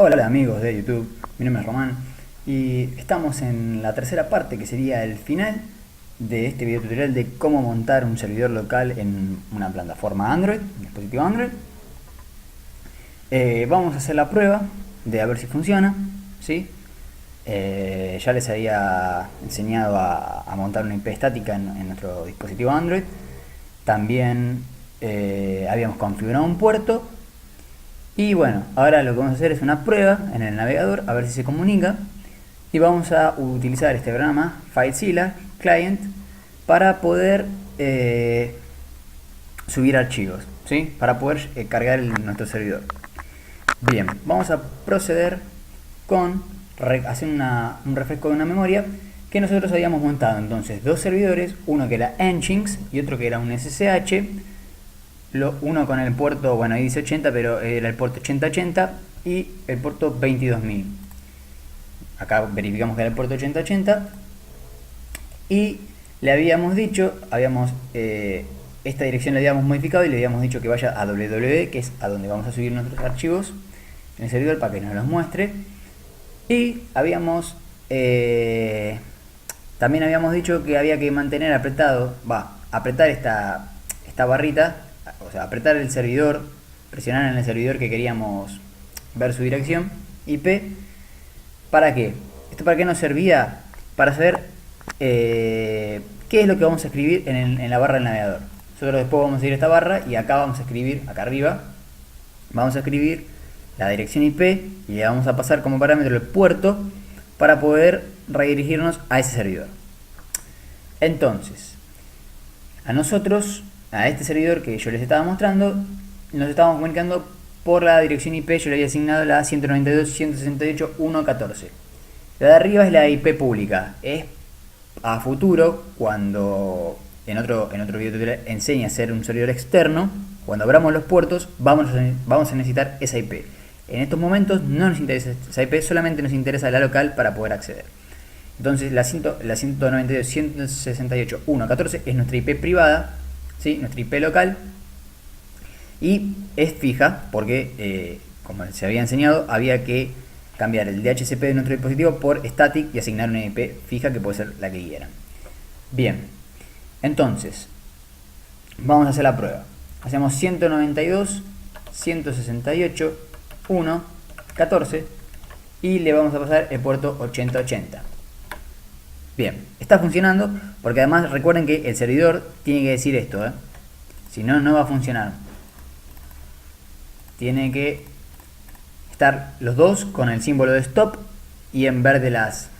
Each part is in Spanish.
Hola amigos de YouTube, mi nombre es Román y estamos en la tercera parte que sería el final de este video tutorial de cómo montar un servidor local en una plataforma Android, un dispositivo Android. Vamos a hacer la prueba de a ver si funciona, ¿sí? Ya les había enseñado a montar una IP estática en nuestro dispositivo Android. También habíamos configurado un puerto. Y bueno, ahora lo que vamos a hacer es una prueba en el navegador, a ver si se comunica. Y vamos a utilizar este programa, FileZilla Client, para poder subir archivos, ¿sí? Para poder cargar nuestro servidor. Bien, vamos a proceder con hacer un refresco de una memoria que nosotros habíamos montado. Entonces, dos servidores, uno que era Nginx y otro que era un SSH. Uno con el puerto, bueno, ahí dice 80, pero era el puerto 8080 y el puerto 22000. Acá verificamos que era el puerto 8080 y le habíamos dicho, esta dirección la habíamos modificado y le habíamos dicho que vaya a www, que es a donde vamos a subir nuestros archivos en el servidor para que nos los muestre. Y también habíamos dicho que había que mantener apretar esta barrita, o sea, apretar el servidor, presionar en el servidor que queríamos ver su dirección IP. ¿Para qué? ¿Esto para qué nos servía? Para saber qué es lo que vamos a escribir en la barra del navegador. Nosotros después vamos a ir a esta barra y acá vamos a escribir, acá arriba, vamos a escribir la dirección IP y le vamos a pasar como parámetro el puerto para poder redirigirnos a ese servidor. Entonces, a este servidor que yo les estaba mostrando, nos estábamos comunicando por la dirección IP. Yo le había asignado la 192.168.1.14. La de arriba es la IP pública. Es a futuro, cuando en otro video tutorial enseñe a hacer un servidor externo, cuando abramos los puertos vamos a necesitar esa IP. En estos momentos no nos interesa esa IP, solamente nos interesa la local para poder acceder. Entonces la 192.168.1.14 es nuestra IP privada, ¿sí? Nuestra IP local, y es fija porque, como se había enseñado, había que cambiar el DHCP de nuestro dispositivo por static y asignar una IP fija que puede ser la que quieran. Bien, entonces vamos a hacer la prueba. Hacemos 192.168.1.14 y le vamos a pasar el puerto 8080. Bien, está funcionando, porque además recuerden que el servidor tiene que decir esto, si no, no va a funcionar. Tiene que estar los dos con el símbolo de stop y en verde las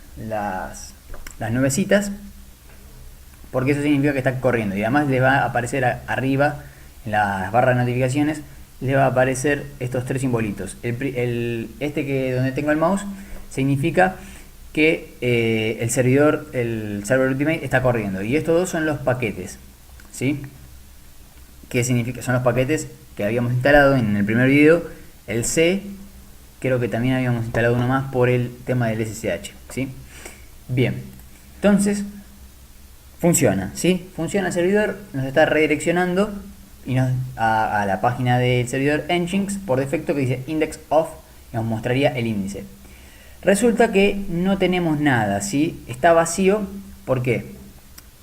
nubecitas, porque eso significa que está corriendo. Y además le va a aparecer arriba, en las barras de notificaciones, le va a aparecer estos tres simbolitos. Donde tengo el mouse significa que el server Ultimate está corriendo, y estos dos son los paquetes, ¿sí? ¿Qué significa? Son los paquetes que habíamos instalado en el primer video. El C, creo que también habíamos instalado uno más por el tema del SSH, ¿sí? Bien, entonces funciona, ¿sí? Funciona el servidor, nos está redireccionando a la página del servidor Nginx por defecto, que dice index of, y nos mostraría el índice. Resulta que no tenemos nada, ¿sí? Está vacío. ¿Por qué?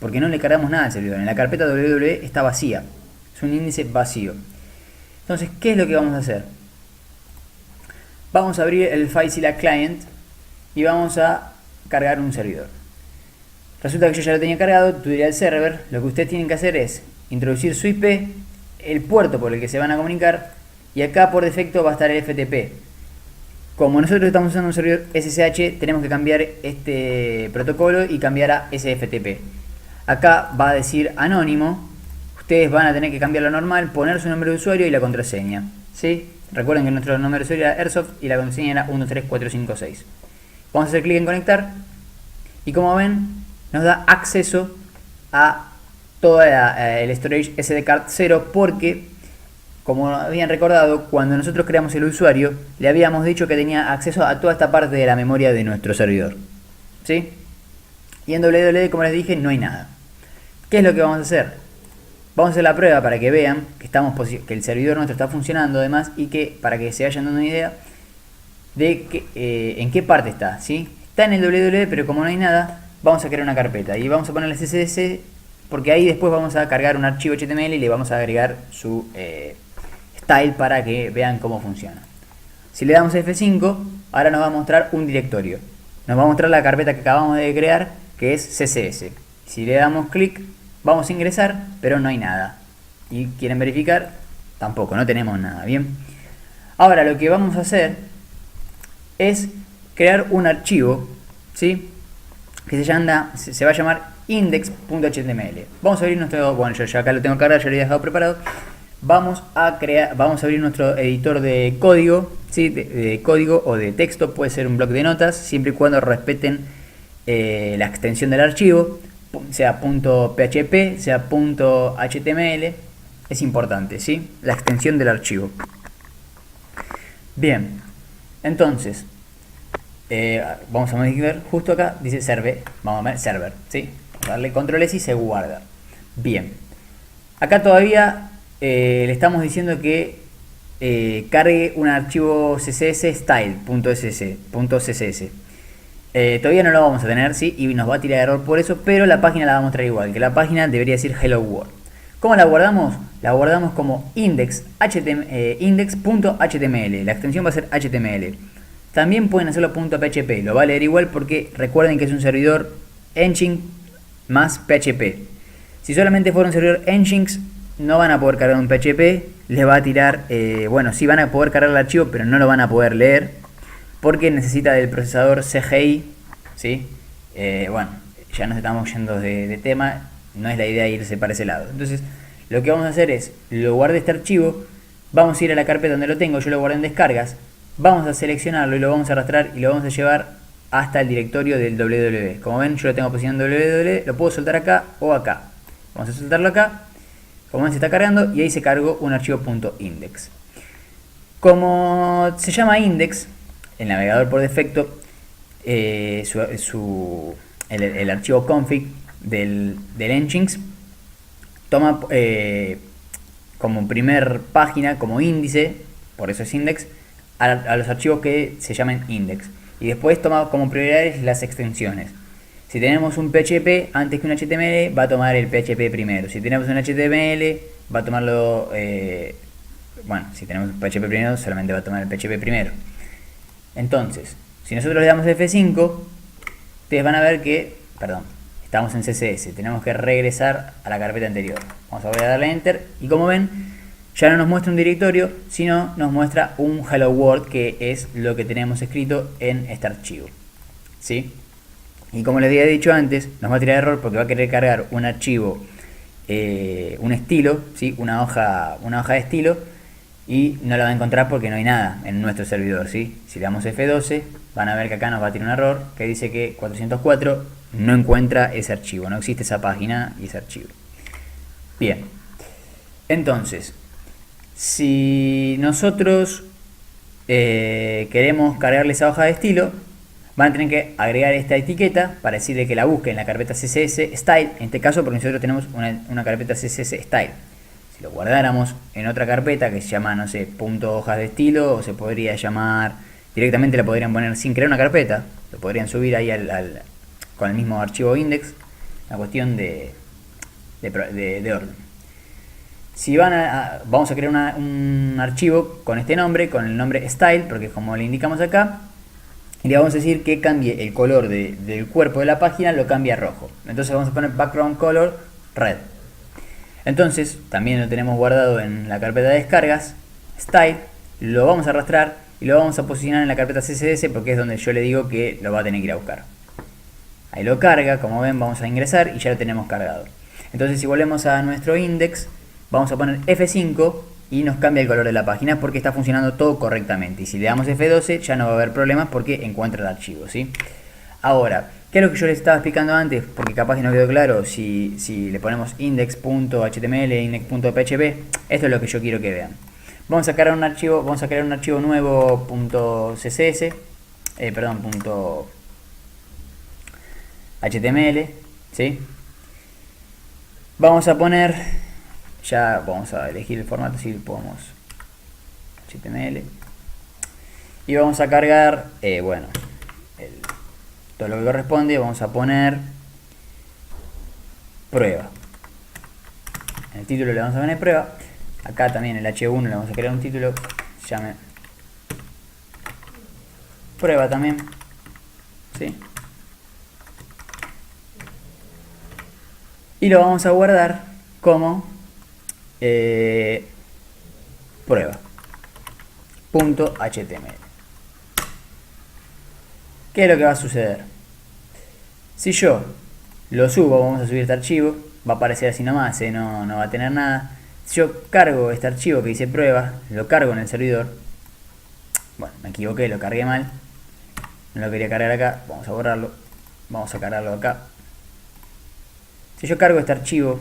Porque no le cargamos nada al servidor. En la carpeta www está vacía. Es un índice vacío. Entonces, ¿qué es lo que vamos a hacer? Vamos a abrir el FileZilla Client y vamos a cargar un servidor. Resulta que yo ya lo tenía cargado, tutorial server. Lo que ustedes tienen que hacer es introducir su IP, el puerto por el que se van a comunicar, y acá por defecto va a estar el FTP. Como nosotros estamos usando un servidor SSH, tenemos que cambiar este protocolo y cambiar a SFTP. Acá va a decir anónimo. Ustedes van a tener que cambiarlo a normal, poner su nombre de usuario y la contraseña, ¿sí? Recuerden que nuestro nombre de usuario era Airsoft y la contraseña era 123456. Vamos a hacer clic en conectar y, como ven, nos da acceso a todo el storage SD card 0, porque, como habían recordado, cuando nosotros creamos el usuario, le habíamos dicho que tenía acceso a toda esta parte de la memoria de nuestro servidor, ¿sí? Y en www, como les dije, no hay nada. ¿Qué es lo que vamos a hacer? Vamos a hacer la prueba para que vean que el servidor nuestro está funcionando, además, y que, para que se vayan dando una idea, de que, en qué parte está, ¿sí? Está en el www, pero como no hay nada, vamos a crear una carpeta y vamos a ponerle CSS, porque ahí después vamos a cargar un archivo HTML y le vamos a agregar su style para que vean cómo funciona. Si le damos F5, ahora nos va a mostrar un directorio. Nos va a mostrar la carpeta que acabamos de crear, que es CSS. Si le damos clic, vamos a ingresar, pero no hay nada. Y quieren verificar, tampoco, no tenemos nada. Bien. Ahora lo que vamos a hacer es crear un archivo, ¿sí? Que se va a llamar index.html. Vamos a abrir nuestro, bueno, yo ya acá lo tengo cargado, ya lo he dejado preparado. Vamos a abrir nuestro editor de código, ¿sí? de código o de texto, puede ser un bloc de notas, siempre y cuando respeten la extensión del archivo, sea .php, sea .html, es importante, ¿sí? La extensión del archivo. Bien, entonces, vamos a modificar justo acá, dice server, vamos a ver server, ¿sí? Vamos a darle control S y se guarda. Bien, acá todavía le estamos diciendo que cargue un archivo css style.css. Todavía no lo vamos a tener, ¿sí? Y nos va a tirar error por eso, pero la página la va a mostrar igual, que la página debería decir hello world. ¿Cómo la guardamos? La guardamos como index.html, la extensión va a ser HTML. También pueden hacerlo .php, lo va a leer igual porque recuerden que es un servidor Nginx más PHP. Si solamente fuera un servidor Nginx, no van a poder cargar un PHP, les va a tirar, bueno, sí van a poder cargar el archivo, pero no lo van a poder leer, porque necesita del procesador CGI, ¿sí? Bueno, ya nos estamos yendo de tema, no es la idea irse para ese lado. Entonces, lo que vamos a hacer es, lo guardé este archivo, vamos a ir a la carpeta donde lo tengo, yo lo guardé en descargas, vamos a seleccionarlo y lo vamos a arrastrar y lo vamos a llevar hasta el directorio del www. Como ven, yo lo tengo posicionado en www, lo puedo soltar acá o acá. Vamos a soltarlo acá. Como ven, se está cargando y ahí se cargó un archivo .index. Como se llama index, el navegador por defecto, el archivo config del Nginx toma como primer página, como índice, por eso es index, a los archivos que se llaman index. Y después toma como prioridades las extensiones. Si tenemos un PHP antes que un HTML, va a tomar el PHP primero. Si tenemos un HTML, va a tomarlo... bueno, si tenemos un PHP primero, solamente va a tomar el PHP primero. Entonces, si nosotros le damos F5, ustedes van a ver que... Perdón, estamos en CSS. Tenemos que regresar a la carpeta anterior. Vamos a volver a darle Enter. Y como ven, ya no nos muestra un directorio, sino nos muestra un Hello World, que es lo que tenemos escrito en este archivo. ¿Sí? Y como les había dicho antes, nos va a tirar error porque va a querer cargar un archivo, un estilo, ¿sí? una hoja de estilo, y no la va a encontrar porque no hay nada en nuestro servidor. ¿Sí? Si le damos F12, van a ver que acá nos va a tirar un error que dice que 404 no encuentra ese archivo, no existe esa página y ese archivo. Bien, entonces, si nosotros queremos cargarle esa hoja de estilo, van a tener que agregar esta etiqueta para decirle que la busque en la carpeta CSS Style, en este caso porque nosotros tenemos una carpeta CSS Style. Si lo guardáramos en otra carpeta que se llama, no sé, .hojas de estilo, o se podría llamar, directamente la podrían poner sin crear una carpeta, lo podrían subir ahí con el mismo archivo index, una cuestión de orden. Si vamos a crear un archivo con este nombre, con el nombre Style, porque como le indicamos acá, y le vamos a decir que cambie el color del cuerpo de la página, lo cambia a rojo. Entonces vamos a poner background color red. Entonces, también lo tenemos guardado en la carpeta de descargas, Style, lo vamos a arrastrar y lo vamos a posicionar en la carpeta CSS porque es donde yo le digo que lo va a tener que ir a buscar. Ahí lo carga, como ven, vamos a ingresar y ya lo tenemos cargado. Entonces, si volvemos a nuestro index, vamos a poner F5 y nos cambia el color de la página porque está funcionando todo correctamente. Y si le damos F12 ya no va a haber problemas porque encuentra el archivo, ¿sí? Ahora, ¿qué es lo que yo les estaba explicando antes? Porque capaz que no quedó claro. Si le ponemos index.html, index.php, esto es lo que yo quiero que vean. Vamos a crear un archivo nuevo .css, .html, ¿sí? Vamos a poner, ya vamos a elegir el formato, si podemos, HTML. Y vamos a cargar, bueno, todo lo que corresponde. Vamos a poner prueba. En el título le vamos a poner prueba. Acá también el H1 le vamos a crear un título. Se llame prueba también. ¿Sí? Y lo vamos a guardar como prueba.html. ¿Qué es lo que va a suceder? Si yo lo subo, vamos a subir este archivo, va a aparecer así nomás, no va a tener nada. Si yo cargo este archivo que dice prueba, lo cargo en el servidor. Bueno, me equivoqué, lo cargué mal. No lo quería cargar acá, vamos a borrarlo. Vamos a cargarlo acá. Si yo cargo este archivo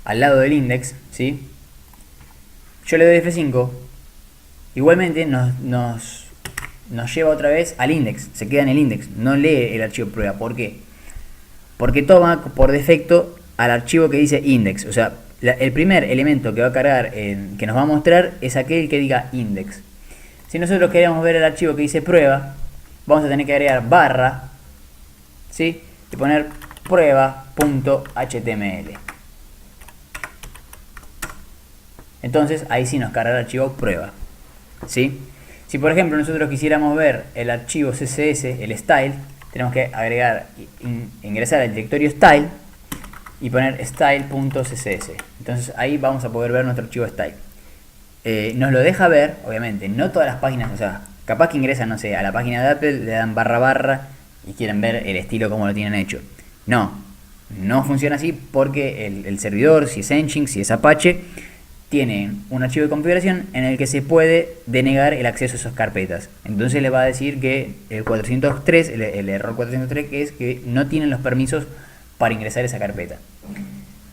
al lado del index, ¿sí? Yo le doy F5. Igualmente nos lleva otra vez al index. Se queda en el index. No lee el archivo prueba. ¿Por qué? Porque toma por defecto al archivo que dice index. O sea, el primer elemento que va a cargar, que nos va a mostrar, es aquel que diga index. Si nosotros queremos ver el archivo que dice prueba, vamos a tener que agregar barra, ¿sí? Y poner prueba.html. Entonces ahí sí nos carga el archivo prueba, ¿sí? Si por ejemplo nosotros quisiéramos ver el archivo CSS, el style, tenemos que agregar, ingresar al directorio style y poner style.css. Entonces ahí vamos a poder ver nuestro archivo style. Nos lo deja ver, obviamente, no todas las páginas, o sea, capaz que ingresan, no sé, a la página de Apple, le dan barra y quieren ver el estilo como lo tienen hecho. No funciona así porque el servidor, si es Nginx, si es Apache, tiene un archivo de configuración en el que se puede denegar el acceso a esas carpetas. Entonces le va a decir que el 403, el error 403, que es que no tienen los permisos para ingresar a esa carpeta.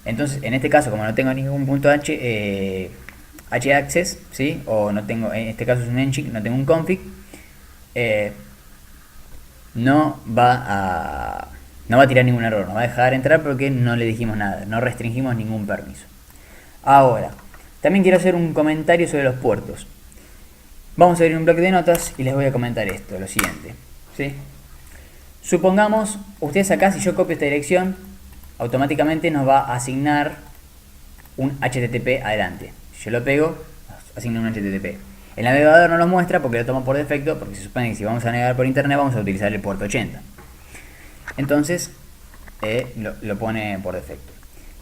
Entonces, en este caso, como no tengo ningún punto haccess, ¿sí? O no tengo, en este caso es un Nginx, no tengo un config, no va a tirar ningún error, no va a dejar entrar porque no le dijimos nada, no restringimos ningún permiso. Ahora, también quiero hacer un comentario sobre los puertos. Vamos a abrir un bloque de notas y les voy a comentar esto, lo siguiente, ¿sí? Supongamos, ustedes acá, si yo copio esta dirección, automáticamente nos va a asignar un HTTP adelante. Si yo lo pego, asigna un HTTP. El navegador no lo muestra porque lo toma por defecto, porque se supone que si vamos a navegar por internet vamos a utilizar el puerto 80. Entonces, lo pone por defecto.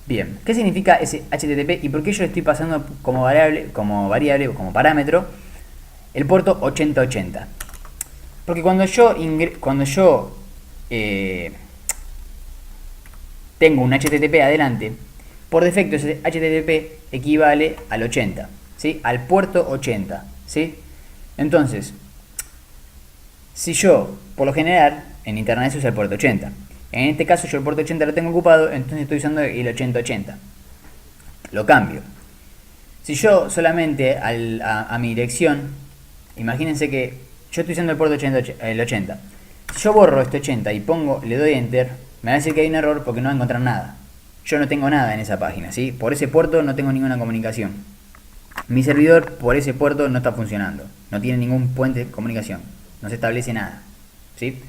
Bien, ¿qué significa ese HTTP y por qué yo le estoy pasando como variable o como parámetro el puerto 8080? Porque cuando yo tengo un HTTP adelante, por defecto ese HTTP equivale al 80, ¿sí? Al puerto 80, ¿sí? Entonces, si yo, por lo general, en internet se usa el puerto 80. En este caso yo el puerto 80 lo tengo ocupado, entonces estoy usando el 8080. Lo cambio. Si yo solamente a mi dirección, imagínense que yo estoy usando el puerto 80. Si yo borro este 80 y le doy enter, me va a decir que hay un error porque no va a encontrar nada. Yo no tengo nada en esa página, ¿sí? Por ese puerto no tengo ninguna comunicación. Mi servidor por ese puerto no está funcionando. No tiene ningún puente de comunicación. No se establece nada, ¿sí?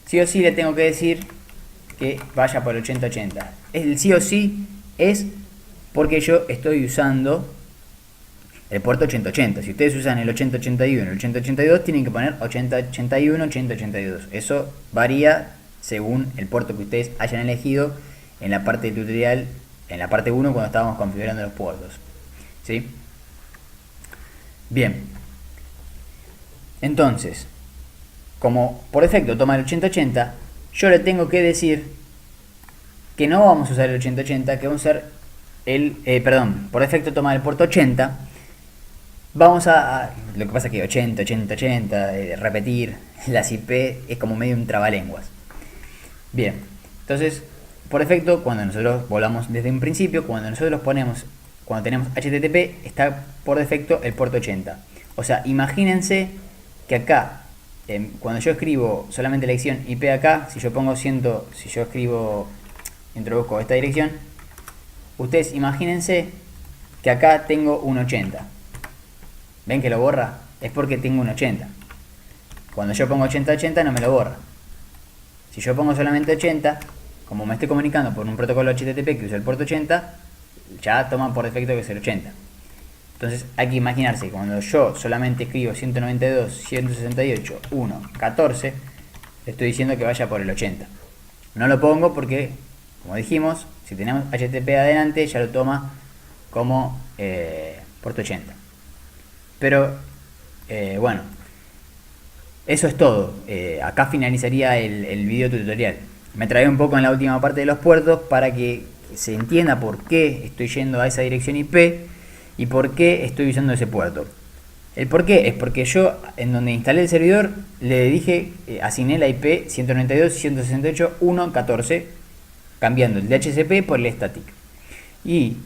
Sí o sí le tengo que decir que vaya por el 8080. El sí o sí es porque yo estoy usando el puerto 8080. Si ustedes usan el 8081 y el 8082, tienen que poner 8081, 8082. Eso varía según el puerto que ustedes hayan elegido en la parte del tutorial, en la parte 1 cuando estábamos configurando los puertos, ¿sí? Bien. Entonces, como por defecto toma el 8080, yo le tengo que decir que no vamos a usar el 8080, que vamos a usar por defecto toma el puerto 80. Vamos lo que pasa es que 80, repetir las IP es como medio un trabalenguas. Bien, entonces, por defecto, cuando nosotros volamos desde un principio, cuando tenemos HTTP, está por defecto el puerto 80. O sea, imagínense que acá, cuando yo escribo solamente la dirección IP acá, si yo introduzco esta dirección, ustedes imagínense que acá tengo un 80. ¿Ven que lo borra? es porque tengo un 80. Cuando yo pongo 80-80 no me lo borra. Si yo pongo solamente 80, como me estoy comunicando por un protocolo HTTP que usa el puerto 80, ya toma por defecto que es el 80. Entonces hay que imaginarse que cuando yo solamente escribo 192.168.1.14, le estoy diciendo que vaya por el 80. No lo pongo porque, como dijimos, si tenemos HTTP adelante ya lo toma como puerto 80. Pero bueno, eso es todo. Acá finalizaría el video tutorial. Me trae un poco en la última parte de los puertos para que se entienda por qué estoy yendo a esa dirección IP y por qué estoy usando ese puerto. El por qué es porque yo, en donde instalé el servidor, le dije, asigné la IP 192.168.1.14, cambiando el DHCP por el static. Y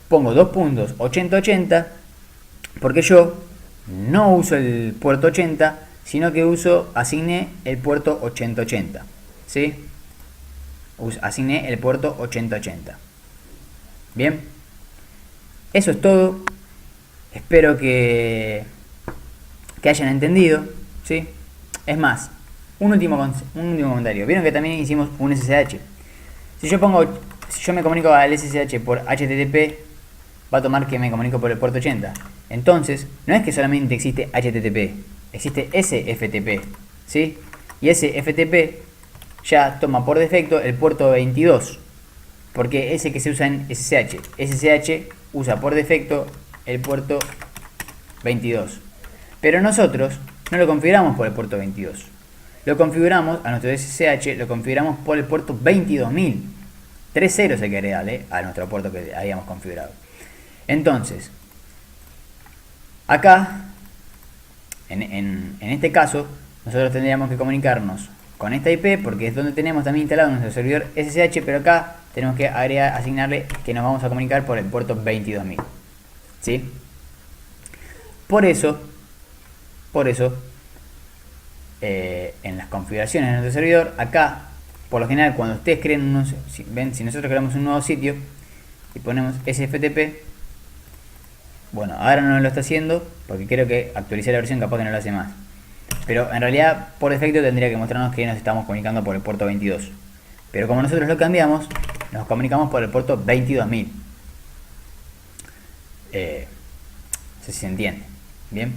pongo 2.8080 porque yo no uso el puerto 80, sino que asigné el puerto 8080. ¿Sí? Asigné el puerto 8080. Bien. Eso es todo. Espero que hayan entendido. ¿Sí? Es más, un último comentario. Vieron que también hicimos un SSH. Si yo me comunico al SSH por HTTP, va a tomar que me comunico por el puerto 80. Entonces, no es que solamente existe HTTP, existe SFTP, ¿sí? Y SFTP ya toma por defecto el puerto 22, porque es el que se usa en SSH. SSH usa por defecto el puerto 22. Pero nosotros no lo configuramos por el puerto 22. Lo configuramos, a nuestro SSH, lo configuramos por el puerto 22.000. 3 ceros hay que agregarle a nuestro puerto que habíamos configurado. Entonces, acá, en este caso, nosotros tendríamos que comunicarnos con esta IP porque es donde tenemos también instalado nuestro servidor SSH, pero acá tenemos que asignarle que nos vamos a comunicar por el puerto 22.000. ¿Sí? Por eso, en las configuraciones de nuestro servidor, acá, por lo general, cuando ustedes creen si nosotros creamos un nuevo sitio y ponemos SFTP, bueno, ahora no lo está haciendo porque creo que actualicé la versión, capaz que no lo hace más. Pero en realidad, por defecto, tendría que mostrarnos que nos estamos comunicando por el puerto 22. Pero como nosotros lo cambiamos, nos comunicamos por el puerto 22.000. No sé si se entiende. Bien.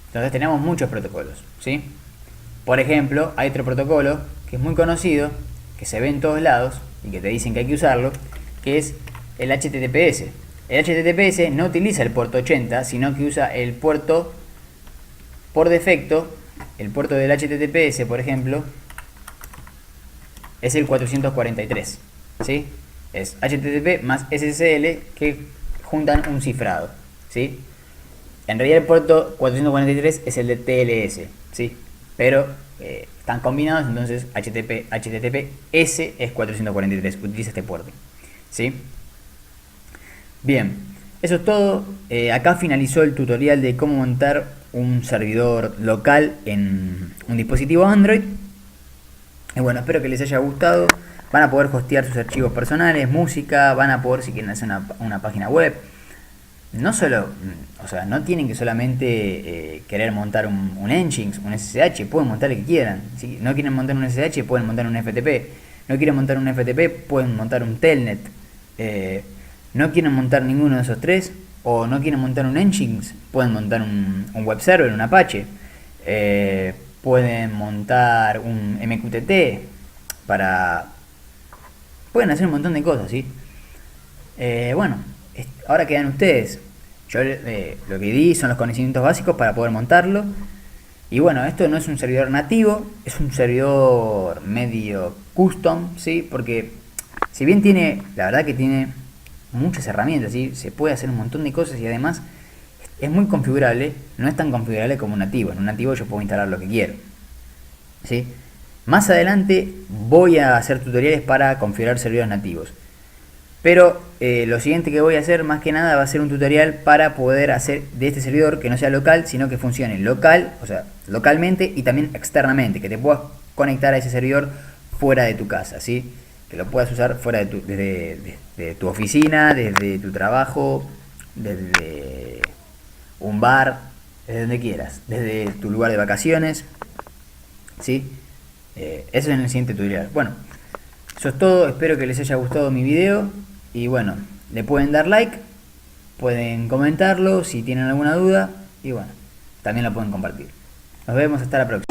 Entonces tenemos muchos protocolos, ¿sí? Por ejemplo, hay otro protocolo que es muy conocido, que se ve en todos lados y que te dicen que hay que usarlo, que es el HTTPS. El HTTPS no utiliza el puerto 80, sino que usa el puerto por defecto. El puerto del HTTPS, por ejemplo, es el 443, ¿sí? Es HTTP más SSL que juntan un cifrado, ¿sí? En realidad el puerto 443 es el de TLS, ¿sí? Pero están combinados, entonces HTTPS es 443, utiliza este puerto, ¿sí? Bien, eso es todo. Acá finalizó el tutorial de cómo montar un servidor local en un dispositivo Android. Y bueno, espero que les haya gustado. Van a poder hostear sus archivos personales, música, van a poder, si quieren hacer una página web. No solo, o sea, no tienen que solamente querer montar un Nginx, un SSH, pueden montar lo que quieran. Si no quieren montar un SSH, pueden montar un FTP. No quieren montar un FTP, pueden montar un Telnet. No quieren montar ninguno de esos tres, o no quieren montar un Nginx, pueden montar un web server, un Apache. Pueden montar un MQTT pueden hacer un montón de cosas, ¿sí? Bueno, ahora quedan ustedes. Yo lo que di son los conocimientos básicos para poder montarlo. Y bueno, esto no es un servidor nativo, es un servidor medio custom, ¿sí? Porque si bien la verdad que tiene muchas herramientas, ¿sí? Se puede hacer un montón de cosas y además es muy configurable. No es tan configurable como un nativo. En un nativo yo puedo instalar lo que quiero, ¿sí? Más adelante voy a hacer tutoriales para configurar servidores nativos. Pero lo siguiente que voy a hacer más que nada va a ser un tutorial para poder hacer de este servidor que no sea local, sino que funcione local, o sea, localmente y también externamente, que te puedas conectar a ese servidor fuera de tu casa, ¿sí? Que lo puedas usar fuera desde tu oficina, desde tu trabajo, desde un bar, desde donde quieras, desde tu lugar de vacaciones, ¿sí? Eso es en el siguiente tutorial. Bueno, eso es todo, espero que les haya gustado mi video y bueno, le pueden dar like, pueden comentarlo si tienen alguna duda y bueno, también lo pueden compartir. Nos vemos hasta la próxima.